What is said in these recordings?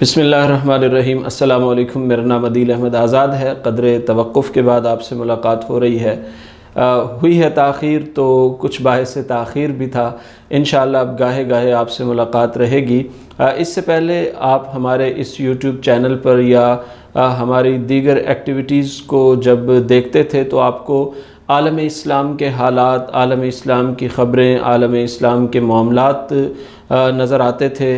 بسم اللہ الرحمن الرحیم۔ السلام علیکم، میرا نام عدیل احمد آزاد ہے۔ قدر توقف کے بعد آپ سے ملاقات ہو رہی ہے۔ ہوئی ہے تاخیر تو کچھ باعث تاخیر بھی تھا، انشاءاللہ اب گاہے گاہے آپ سے ملاقات رہے گی۔ اس سے پہلے آپ ہمارے اس یوٹیوب چینل پر یا ہماری دیگر ایکٹیویٹیز کو جب دیکھتے تھے تو آپ کو عالم اسلام کے حالات، عالم اسلام کی خبریں، عالم اسلام کے معاملات نظر آتے تھے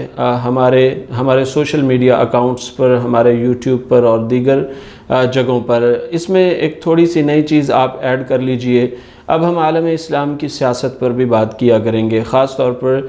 ہمارے سوشل میڈیا اکاؤنٹس پر، ہمارے یوٹیوب پر اور دیگر جگہوں پر۔ اس میں ایک تھوڑی سی نئی چیز آپ ایڈ کر لیجئے، اب ہم عالم اسلام کی سیاست پر بھی بات کیا کریں گے، خاص طور پر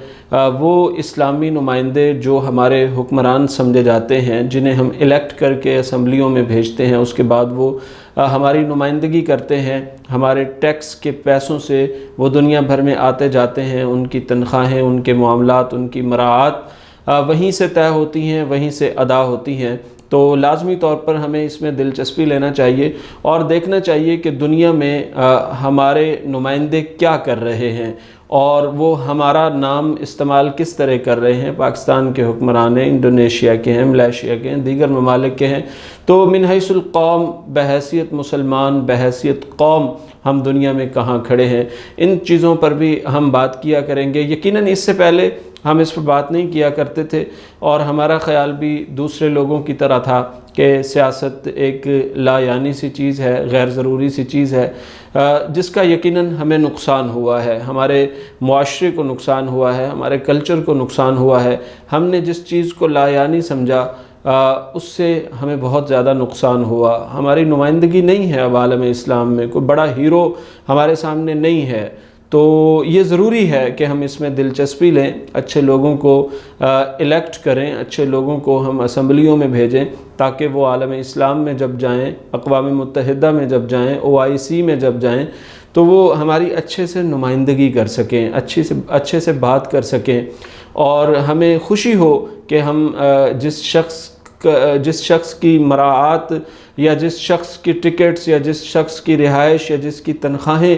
وہ اسلامی نمائندے جو ہمارے حکمران سمجھے جاتے ہیں، جنہیں ہم الیکٹ کر کے اسمبلیوں میں بھیجتے ہیں، اس کے بعد وہ ہماری نمائندگی کرتے ہیں، ہمارے ٹیکس کے پیسوں سے وہ دنیا بھر میں آتے جاتے ہیں، ان کی تنخواہیں، ان کے معاملات، ان کی مراعات وہیں سے طے ہوتی ہیں، وہیں سے ادا ہوتی ہیں۔ تو لازمی طور پر ہمیں اس میں دلچسپی لینا چاہیے اور دیکھنا چاہیے کہ دنیا میں ہمارے نمائندے کیا کر رہے ہیں اور وہ ہمارا نام استعمال کس طرح کر رہے ہیں۔ پاکستان کے حکمران ہیں، انڈونیشیا کے ہیں، ملیشیا کے ہیں، دیگر ممالک کے ہیں، تو من حیث القوم، بحیثیت مسلمان، بحیثیت قوم ہم دنیا میں کہاں کھڑے ہیں، ان چیزوں پر بھی ہم بات کیا کریں گے۔ یقیناً اس سے پہلے ہم اس پر بات نہیں کیا کرتے تھے اور ہمارا خیال بھی دوسرے لوگوں کی طرح تھا کہ سیاست ایک لا یعنی سی چیز ہے، غیر ضروری سی چیز ہے، جس کا یقیناً ہمیں نقصان ہوا ہے، ہمارے معاشرے کو نقصان ہوا ہے، ہمارے کلچر کو نقصان ہوا ہے۔ ہم نے جس چیز کو لا یعنی سمجھا اس سے ہمیں بہت زیادہ نقصان ہوا۔ ہماری نمائندگی نہیں ہے اب عالم اسلام میں، کوئی بڑا ہیرو ہمارے سامنے نہیں ہے، تو یہ ضروری ہے کہ ہم اس میں دلچسپی لیں، اچھے لوگوں کو الیکٹ کریں، اچھے لوگوں کو ہم اسمبلیوں میں بھیجیں تاکہ وہ عالم اسلام میں جب جائیں، اقوام متحدہ میں جب جائیں، OIC میں جب جائیں تو وہ ہماری اچھے سے نمائندگی کر سکیں، اچھے سے بات کر سکیں، اور ہمیں خوشی ہو کہ ہم جس شخص کی مراعات یا جس شخص کی ٹکٹس یا جس شخص کی رہائش یا جس کی تنخواہیں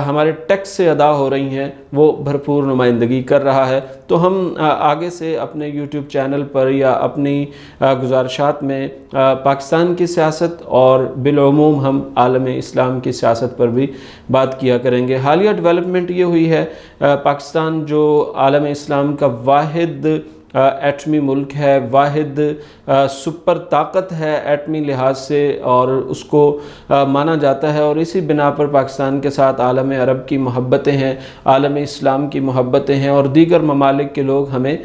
ہمارے ٹیکس سے ادا ہو رہی ہیں وہ بھرپور نمائندگی کر رہا ہے، تو ہم آگے سے اپنے یوٹیوب چینل پر یا اپنی گزارشات میں پاکستان کی سیاست اور بالعموم ہم عالم اسلام کی سیاست پر بھی بات کیا کریں گے۔ حالیہ ڈیولپمنٹ یہ ہوئی ہے، پاکستان جو عالم اسلام کا واحد ایٹمی ملک ہے، واحد سپر طاقت ہے ایٹمی لحاظ سے، اور اس کو مانا جاتا ہے، اور اسی بنا پر پاکستان کے ساتھ عالم عرب کی محبتیں ہیں، عالم اسلام کی محبتیں ہیں، اور دیگر ممالک کے لوگ ہمیں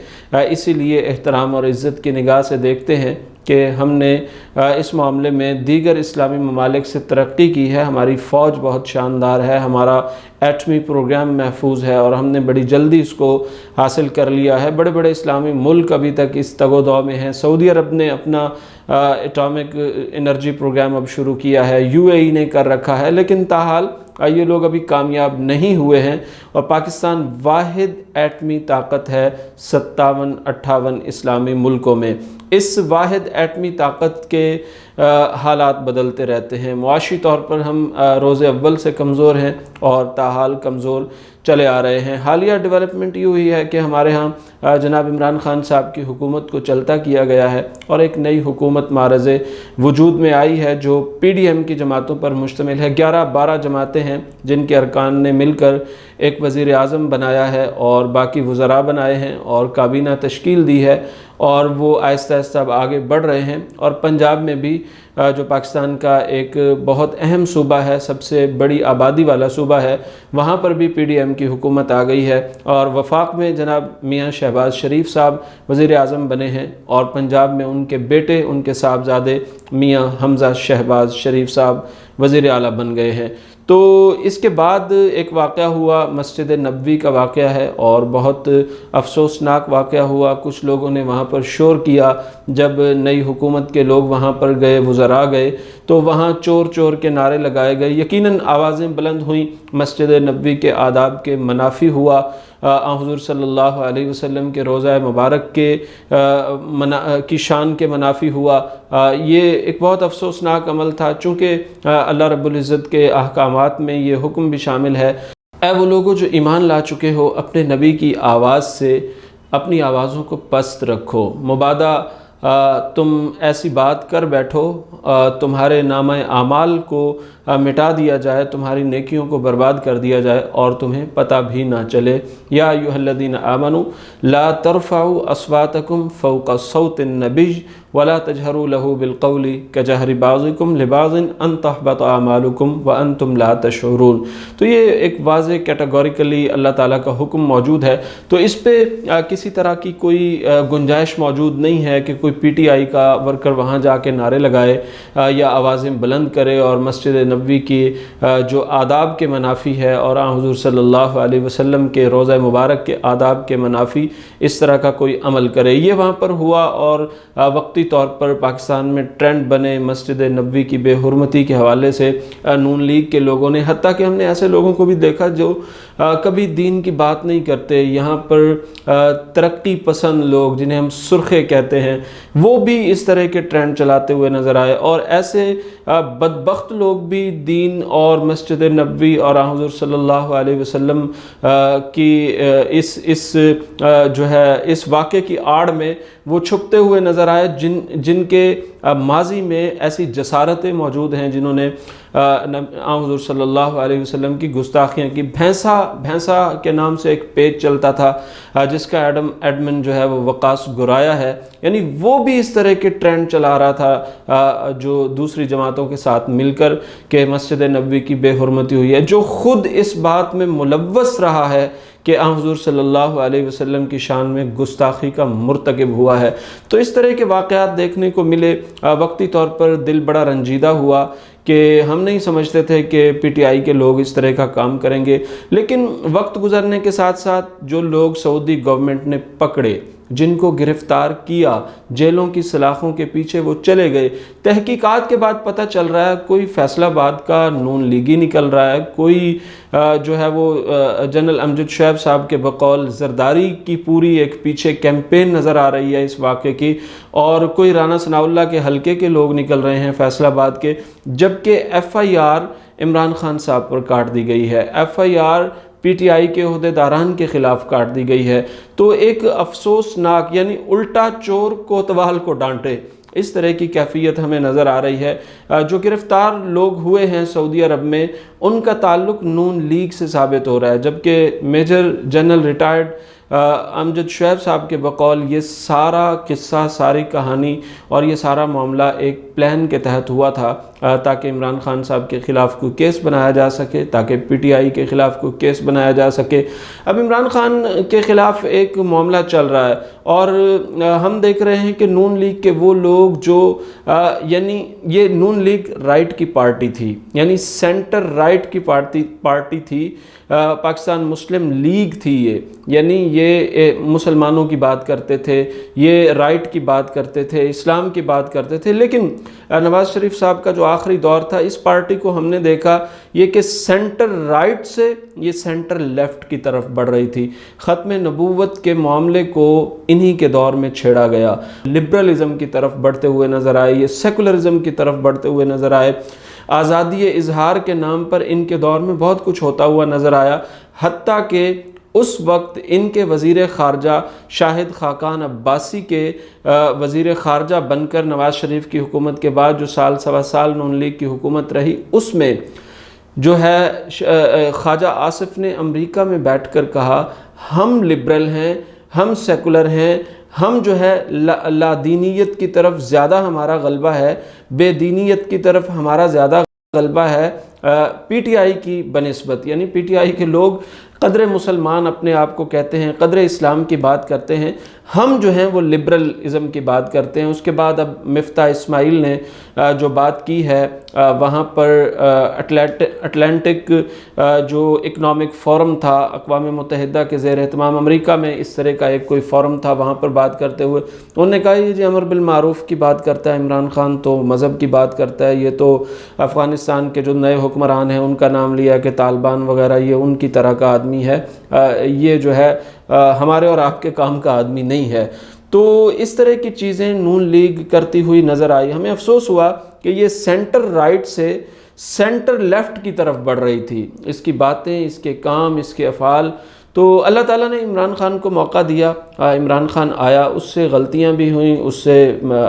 اسی لیے احترام اور عزت کی نگاہ سے دیکھتے ہیں کہ ہم نے اس معاملے میں دیگر اسلامی ممالک سے ترقی کی ہے، ہماری فوج بہت شاندار ہے، ہمارا ایٹمی پروگرام محفوظ ہے اور ہم نے بڑی جلدی اس کو حاصل کر لیا ہے۔ بڑے بڑے اسلامی ملک ابھی تک اس تگ و دو میں ہیں۔ سعودی عرب نے اپنا ایٹامک انرجی پروگرام اب شروع کیا ہے، UAE نے کر رکھا ہے، لیکن تاحال یہ لوگ ابھی کامیاب نہیں ہوئے ہیں، اور پاکستان واحد ایٹمی طاقت ہے 57-58 اسلامی ملکوں میں۔ اس واحد ایٹمی طاقت کے حالات بدلتے رہتے ہیں، معاشی طور پر ہم روز اول سے کمزور ہیں اور تاحال کمزور چلے آ رہے ہیں۔ حالیہ ڈیولپمنٹ یہ ہوئی ہے کہ ہمارے ہاں جناب عمران خان صاحب کی حکومت کو چلتا کیا گیا ہے اور ایک نئی حکومت معرض وجود میں آئی ہے جو PDM کی جماعتوں پر مشتمل ہے۔ 11-12 جماعتیں ہیں جن کے ارکان نے مل کر ایک وزیر اعظم بنایا ہے اور باقی وزراء بنائے ہیں اور کابینہ تشکیل دی ہے، اور وہ آہستہ آہستہ اب آگے بڑھ رہے ہیں، اور پنجاب میں بھی جو پاکستان کا ایک بہت اہم صوبہ ہے، سب سے بڑی آبادی والا صوبہ ہے، وہاں پر بھی PDM کی حکومت آ گئی ہے، اور وفاق میں جناب میاں شہباز شریف صاحب وزیر اعظم بنے ہیں، اور پنجاب میں ان کے بیٹے، ان کے صاحبزادے میاں حمزہ شہباز شریف صاحب وزیر اعلیٰ بن گئے ہیں۔ تو اس کے بعد ایک واقعہ ہوا، مسجد نبوی کا واقعہ ہے، اور بہت افسوسناک واقعہ ہوا۔ کچھ لوگوں نے وہاں پر شور کیا جب نئی حکومت کے لوگ وہاں پر گئے، وزراء گئے، تو وہاں چور چور کے نعرے لگائے گئے، یقیناً آوازیں بلند ہوئیں، مسجد نبوی کے آداب کے منافی ہوا، حضور صلی اللہ علیہ وسلم کے روضہ مبارک کی شان کے منافی ہوا۔ یہ ایک بہت افسوسناک عمل تھا، چونکہ اللہ رب العزت کے احکامات میں یہ حکم بھی شامل ہے، اے وہ لوگوں جو ایمان لا چکے ہو، اپنے نبی کی آواز سے اپنی آوازوں کو پست رکھو، مبادا تم ایسی بات کر بیٹھو تمہارے نامہ اعمال کو مٹا دیا جائے، تمہاری نیکیوں کو برباد کر دیا جائے اور تمہیں پتہ بھی نہ چلے۔ یا ایھا الذین آمنوا لا ترفعوا اصواتکم فوق صوت النبی ولا تجہروا لہ بالقول کجہر بعضکم لبعض ان تحبط اعمالکم وانتم لا تشعرون۔ تو یہ ایک واضح کیٹیگوریکلی اللہ تعالیٰ کا حکم موجود ہے، تو اس پہ کسی طرح کی کوئی گنجائش موجود نہیں ہے کہ کوئی پی ٹی آئی کا ورکر وہاں جا کے نعرے لگائے یا آوازیں بلند کرے اور مسجد نبوی کی جو آداب کے منافی ہے اور حضور صلی اللہ علیہ وسلم کے روضہ مبارک کے آداب کے منافی اس طرح کا کوئی عمل کرے۔ یہ وہاں پر ہوا اور وقتی طور پر پاکستان میں ٹرینڈ بنے مسجد نبوی کی بے حرمتی کے حوالے سے نون لیگ کے لوگوں نے، حتیٰ کہ ہم نے ایسے لوگوں کو بھی دیکھا جو کبھی دین کی بات نہیں کرتے، یہاں پر ترقی پسند لوگ جنہیں ہم سرخے کہتے ہیں، وہ بھی اس طرح کے ٹرینڈ چلاتے ہوئے نظر آئے، اور ایسے بدبخت لوگ بھی دین اور مسجد نبوی اور حضور صلی اللہ علیہ وسلم کی اس واقعے کی آڑ میں وہ چھپتے ہوئے نظر آئے، جن کے ماضی میں ایسی جسارتیں موجود ہیں جنہوں نے حضور صلی اللہ علیہ وسلم کی گستاخیاں کی۔ بھینسا کے نام سے ایک پیج چلتا تھا جس کا ایڈمن جو ہے وہ وقاص گرایا ہے، یعنی وہ بھی اس طرح کے ٹرینڈ چلا رہا تھا جو دوسری جماعتوں کے ساتھ مل کر کہ مسجد نبوی کی بے حرمتی ہوئی ہے، جو خود اس بات میں ملوث رہا ہے کہ حضور صلی اللہ علیہ وسلم کی شان میں گستاخی کا مرتکب ہوا ہے۔ تو اس طرح کے واقعات دیکھنے کو ملے، وقتی طور پر دل بڑا رنجیدہ ہوا کہ ہم نہیں سمجھتے تھے کہ پی ٹی آئی کے لوگ اس طرح کا کام کریں گے، لیکن وقت گزرنے کے ساتھ ساتھ جو لوگ سعودی گورنمنٹ نے پکڑے، جن کو گرفتار کیا، جیلوں کی سلاخوں کے پیچھے وہ چلے گئے، تحقیقات کے بعد پتہ چل رہا ہے کوئی فیصل آباد کا نون لیگی نکل رہا ہے، کوئی جو ہے وہ جنرل امجد شعیب صاحب کے بقول زرداری کی پوری ایک پیچھے کیمپین نظر آ رہی ہے اس واقعے کی، اور کوئی رانا ثناء اللہ کے حلقے کے لوگ نکل رہے ہیں فیصل آباد کے، جبکہ F I R Imran Khan صاحب پر کاٹ دی گئی ہے، F I R P T I کے عہدیداران کے خلاف کاٹ دی گئی ہے۔ تو ایک افسوسناک، یعنی الٹا چور کوتوال کو ڈانٹے، اس طرح کی کیفیت ہمیں نظر آ رہی ہے۔ جو گرفتار لوگ ہوئے ہیں سعودی عرب میں، ان کا تعلق نون لیگ سے ثابت ہو رہا ہے، جبکہ میجر جنرل ریٹائرڈ امجد شعیب صاحب کے بقول یہ سارا قصہ، ساری کہانی اور یہ سارا معاملہ ایک پلان کے تحت ہوا تھا تاکہ عمران خان صاحب کے خلاف کوئی کیس بنایا جا سکے، تاکہ پی ٹی آئی کے خلاف کوئی کیس بنایا جا سکے۔ اب عمران خان کے خلاف ایک معاملہ چل رہا ہے اور ہم دیکھ رہے ہیں کہ نون لیگ کے وہ لوگ جو یعنی یہ نون لیگ رائٹ کی پارٹی تھی، یعنی سینٹر رائٹ کی پارٹی تھی، پاکستان مسلم لیگ تھی یہ، یعنی یہ مسلمانوں کی بات کرتے تھے، یہ رائٹ کی بات کرتے تھے، اسلام کی بات کرتے تھے، لیکن نواز شریف صاحب کا جو آخری دور تھا اس پارٹی کو ہم نے دیکھا یہ کہ سینٹر رائٹ سے یہ سینٹر لیفٹ کی طرف بڑھ رہی تھی۔ ختم نبوت کے معاملے کو انہی کے دور میں چھیڑا گیا، لبرلزم کی طرف بڑھتے ہوئے نظر آئے، یہ سیکولرزم کی طرف بڑھتے ہوئے نظر آئے، آزادی اظہار کے نام پر ان کے دور میں بہت کچھ ہوتا ہوا نظر آیا، حتیٰ کہ اس وقت ان کے وزیر خارجہ شاہد خاقان عباسی کے وزیر خارجہ بن کر نواز شریف کی حکومت کے بعد جو سال سوا سال نون لیگ کی حکومت رہی، اس میں جو ہے خواجہ آصف نے امریکہ میں بیٹھ کر کہا ہم لبرل ہیں، ہم سیکولر ہیں، ہم جو ہے لا دینیت کی طرف زیادہ ہمارا غلبہ ہے، بے دینیت کی طرف ہمارا زیادہ غلبہ ہے پی ٹی آئی کی بنسبت، یعنی پی ٹی آئی کے لوگ قدر مسلمان اپنے آپ کو کہتے ہیں، قدر اسلام کی بات کرتے ہیں، ہم جو ہیں وہ لبرلزم کی بات کرتے ہیں۔ اس کے بعد اب مفتاح اسماعیل نے جو بات کی ہے وہاں پر اٹلانٹک جو اکنامک فورم تھا اقوام متحدہ کے زیر اہتمام، امریکہ میں اس طرح کا ایک کوئی فورم تھا، وہاں پر بات کرتے ہوئے انہوں نے کہا یہ جی امر بالمعروف کی بات کرتا ہے عمران خان، تو مذہب کی بات کرتا ہے، یہ تو افغانستان کے جو نئے حکمران ہیں ان کا نام لیا کہ طالبان وغیرہ یہ ان کی طرح کا آدمی ہے، یہ جو ہے ہمارے اور آپ کے کام کا آدمی نہیں ہے۔ تو اس طرح کی چیزیں نون لیگ کرتی ہوئی نظر آئی۔ ہمیں افسوس ہوا کہ یہ سینٹر رائٹ سے سینٹر لیفٹ کی طرف بڑھ رہی تھی، اس کی باتیں، اس کے کام، اس کے افعال تو اللہ تعالیٰ نے عمران خان کو موقع دیا، عمران خان آیا، اس سے غلطیاں بھی ہوئیں، اس سے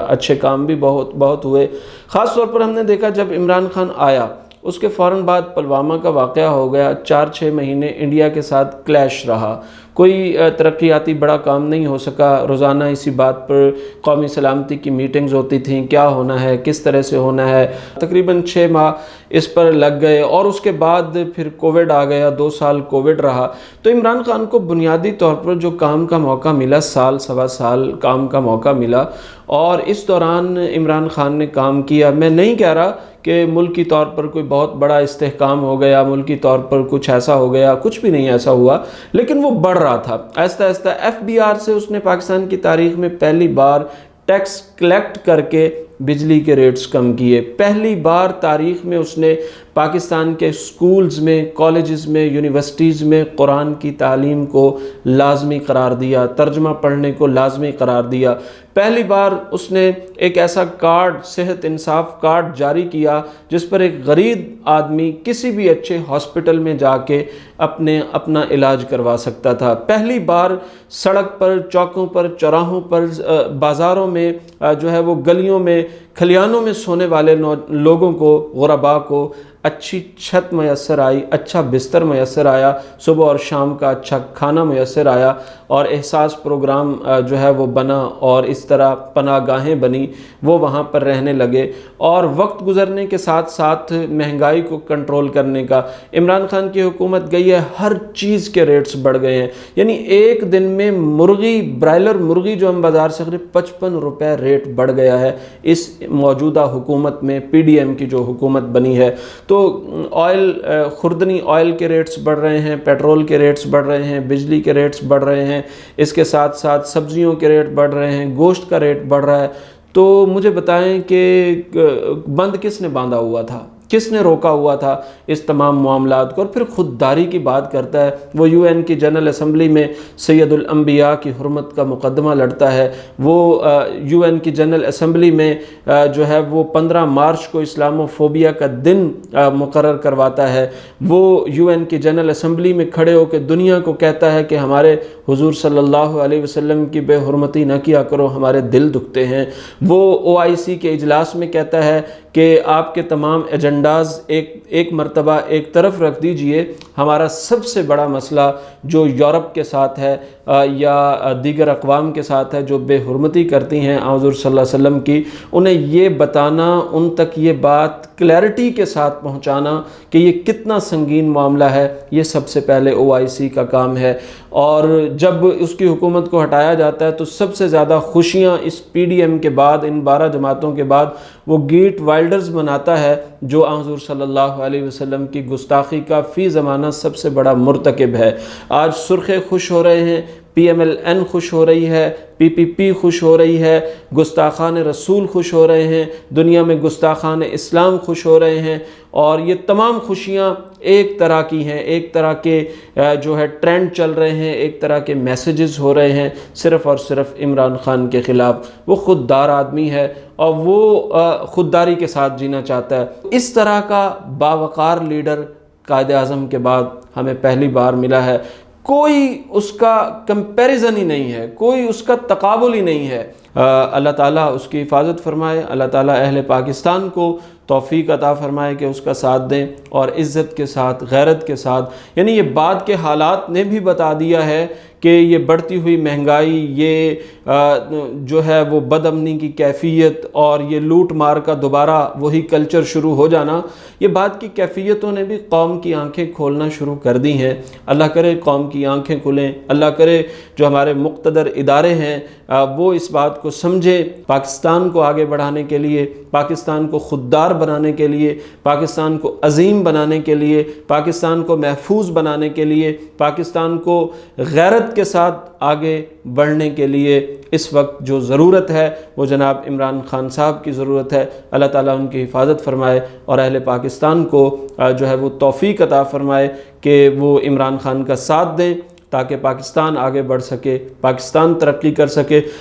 اچھے کام بھی بہت ہوئے۔ خاص طور پر ہم نے دیکھا جب عمران خان آیا اس کے فوراً بعد پلوامہ کا واقعہ ہو گیا، 4-6 مہینے انڈیا کے ساتھ کلیش رہا، کوئی ترقیاتی بڑا کام نہیں ہو سکا، روزانہ اسی بات پر قومی سلامتی کی میٹنگز ہوتی تھیں، کیا ہونا ہے، کس طرح سے ہونا ہے، تقریباً 6 ماہ اس پر لگ گئے، اور اس کے بعد پھر کووڈ آ گیا، 2 سال کووڈ رہا۔ تو عمران خان کو بنیادی طور پر جو کام کا موقع ملا، سال سوا سال کام کا موقع ملا، اور اس دوران عمران خان نے کام کیا۔ میں نہیں کہہ رہا کہ ملکی طور پر کوئی بہت بڑا استحکام ہو گیا، ملکی طور پر کچھ ایسا ہو گیا، کچھ بھی نہیں ایسا ہوا، لیکن وہ بڑھ رہا تھا آہستہ آہستہ۔ FBR سے اس نے پاکستان کی تاریخ میں پہلی بار ٹیکس کلیکٹ کر کے بجلی کے ریٹس کم کیے، پہلی بار تاریخ میں اس نے پاکستان کے سکولز میں، کالجز میں، یونیورسٹیز میں قرآن کی تعلیم کو لازمی قرار دیا، ترجمہ پڑھنے کو لازمی قرار دیا۔ پہلی بار اس نے ایک ایسا کارڈ، صحت انصاف کارڈ جاری کیا جس پر ایک غریب آدمی کسی بھی اچھے ہاسپٹل میں جا کے اپنا علاج کروا سکتا تھا۔ پہلی بار سڑک پر، چوکوں پر، چوراہوں پر، بازاروں میں، جو ہے وہ گلیوں میں، کھلیانوں میں سونے والے لوگوں کو، غرباء کو اچھی چھت میسر آئی، اچھا بستر میسر آیا، صبح اور شام کا اچھا کھانا میسر آیا، اور احساس پروگرام جو ہے وہ بنا، اور اس طرح پناہ گاہیں بنی، وہ وہاں پر رہنے لگے۔ اور وقت گزرنے کے ساتھ ساتھ مہنگائی کو کنٹرول کرنے کا عمران خان کی حکومت گئی ہے، ہر چیز کے ریٹس بڑھ گئے ہیں، یعنی ایک دن میں مرغی، برائلر مرغی جو ہم بازار سے خرید، 55 روپے ریٹ بڑھ گیا ہے اس موجودہ حکومت میں، PDM کی جو حکومت بنی ہے۔ تو آئل، خوردنی آئل کے ریٹس بڑھ رہے ہیں، پیٹرول کے ریٹس بڑھ رہے ہیں، بجلی کے ریٹس بڑھ رہے ہیں، اس کے ساتھ ساتھ سبزیوں کے ریٹ بڑھ رہے ہیں، گوشت کا ریٹ بڑھ رہا ہے۔ تو مجھے بتائیں کہ بند کس نے باندھا ہوا تھا، کس نے روکا ہوا تھا اس تمام معاملات کو؟ اور پھر خودداری کی بات کرتا ہے، وہ UN کی جنرل اسمبلی میں سید الانبیاء کی حرمت کا مقدمہ لڑتا ہے، وہ UN کی جنرل اسمبلی میں جو ہے وہ 15 مارچ کو اسلامو فوبیا کا دن مقرر کرواتا ہے، وہ UN کی جنرل اسمبلی میں کھڑے ہو کے دنیا کو کہتا ہے کہ ہمارے حضور صلی اللہ علیہ وسلم کی بے حرمتی نہ کیا کرو، ہمارے دل دکھتے ہیں۔ وہ OIC کے اجلاس میں کہتا ہے کہ آپ کے تمام ایجنڈاز ایک مرتبہ ایک طرف رکھ دیجئے، ہمارا سب سے بڑا مسئلہ جو یورپ کے ساتھ ہے یا دیگر اقوام کے ساتھ ہے جو بے حرمتی کرتی ہیں حضور صلی اللہ علیہ وسلم کی، انہیں یہ بتانا، ان تک یہ بات کلیئرٹی کے ساتھ پہنچانا کہ یہ کتنا سنگین معاملہ ہے، یہ سب سے پہلے OIC کا کام ہے۔ اور جب اس کی حکومت کو ہٹایا جاتا ہے تو سب سے زیادہ خوشیاں اس PDM کے بعد، ان 12 جماعتوں کے بعد، وہ گیٹ وائلڈرز مناتا ہے جو حضور صلی اللہ علیہ وسلم کی گستاخی کا فی زمانہ سب سے بڑا مرتکب ہے۔ آج سرخے خوش ہو رہے ہیں، PMLN خوش ہو رہی ہے، PPP خوش ہو رہی ہے، گستاخان رسول خوش ہو رہے ہیں، دنیا میں گستاخان اسلام خوش ہو رہے ہیں، اور یہ تمام خوشیاں ایک طرح کی ہیں، ایک طرح کے جو ہے ٹرینڈ چل رہے ہیں، ایک طرح کے میسیجز ہو رہے ہیں، صرف اور صرف عمران خان کے خلاف۔ وہ خوددار آدمی ہے اور وہ خودداری کے ساتھ جینا چاہتا ہے۔ اس طرح کا باوقار لیڈر قائد اعظم کے بعد ہمیں پہلی بار ملا ہے، کوئی اس کا کمپیریزن ہی نہیں ہے، کوئی اس کا تقابل ہی نہیں ہے۔ اللہ تعالیٰ اس کی حفاظت فرمائے، اللہ تعالیٰ اہل پاکستان کو توفیق عطا فرمائے کہ اس کا ساتھ دیں، اور عزت کے ساتھ، غیرت کے ساتھ۔ یعنی یہ بعد کے حالات نے بھی بتا دیا ہے کہ یہ بڑھتی ہوئی مہنگائی، یہ جو ہے وہ بد امنی کی کیفیت، اور یہ لوٹ مار کا دوبارہ وہی کلچر شروع ہو جانا، یہ بعد کی کیفیتوں نے بھی قوم کی آنکھیں کھولنا شروع کر دی ہیں۔ اللہ کرے قوم کی آنکھیں کھلیں، اللہ کرے جو ہمارے مقتدر ادارے ہیں وہ اس بات کو سمجھیں، پاکستان کو آگے بڑھانے کے لیے، پاکستان کو خوددار بنانے کے لیے، پاکستان کو عظیم بنانے کے لیے، پاکستان کو محفوظ بنانے کے لیے، پاکستان کو غیرت کے ساتھ آگے بڑھنے کے لیے اس وقت جو ضرورت ہے وہ جناب عمران خان صاحب کی ضرورت ہے۔ اللہ تعالیٰ ان کی حفاظت فرمائے اور اہل پاکستان کو جو ہے وہ توفیق عطا فرمائے کہ وہ عمران خان کا ساتھ دیں تاکہ پاکستان آگے بڑھ سکے، پاکستان ترقی کر سکے۔